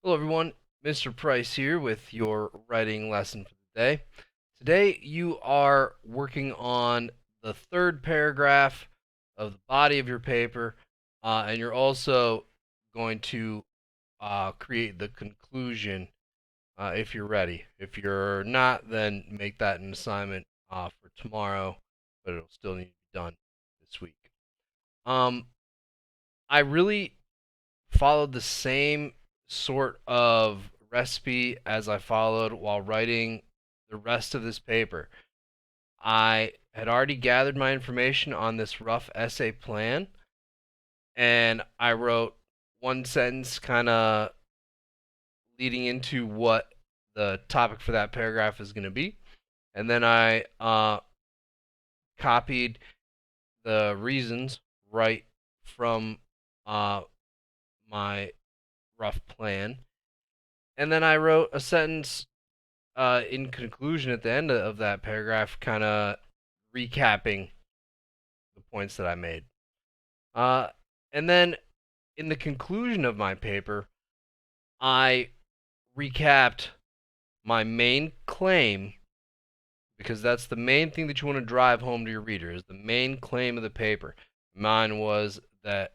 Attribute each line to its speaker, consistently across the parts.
Speaker 1: Hello everyone, Mr. Price here with your writing lesson for the day. Today you are working on the third paragraph of the body of your paper, and you're also going to create the conclusion if you're ready. If you're not, then make that an assignment for tomorrow, but it'll still need to be done this week. Um, I really followed the same sort of recipe as I followed while writing the rest of this paper. I had already gathered my information on this rough essay plan, and I wrote one sentence kind of leading into what the topic for that paragraph is going to be. And then I copied the reasons right from my rough plan. And then I wrote a sentence in conclusion at the end of that paragraph, kind of recapping the points that I made. Uh, and then in the conclusion of my paper, I recapped my main claim, because that's the main thing that you want to drive home to your reader, is the main claim of the paper. Mine was that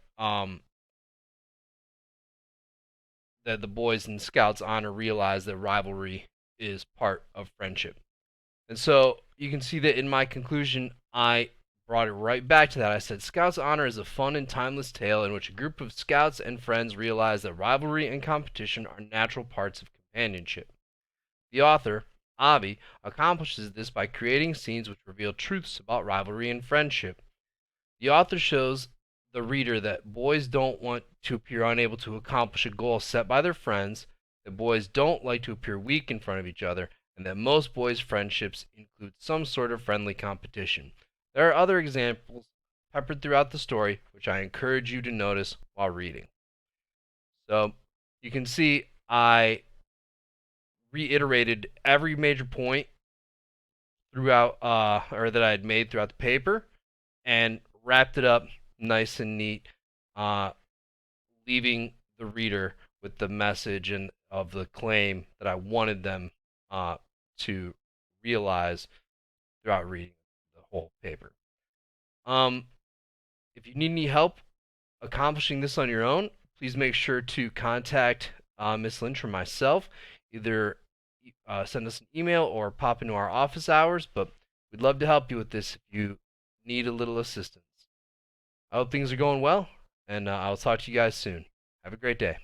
Speaker 1: that the Boys and Scouts honor realize that rivalry is part of friendship. And so you can see that in my conclusion, I brought it right back to that. I said, Scouts Honor is a fun and timeless tale in which a group of scouts and friends realize that rivalry and competition are natural parts of companionship. The author, Avi, accomplishes this by creating scenes which reveal truths about rivalry and friendship. The author shows the reader that boys don't want to appear unable to accomplish a goal set by their friends, that boys don't like to appear weak in front of each other, and that most boys' friendships include some sort of friendly competition. There are other examples peppered throughout the story, which I encourage you to notice while reading. So you can see I reiterated every major point throughout, or that I had made throughout the paper, and wrapped it up nice and neat, uh, leaving the reader with the message and of the claim that I wanted them to realize throughout reading the whole paper. Um, if you need any help accomplishing this on your own, please make sure to contact Miss Lynch or myself. Either send us an email or pop into our office hours, but we'd love to help you with this if you need a little assistance. I hope things are going well, and I'll talk to you guys soon. Have a great day.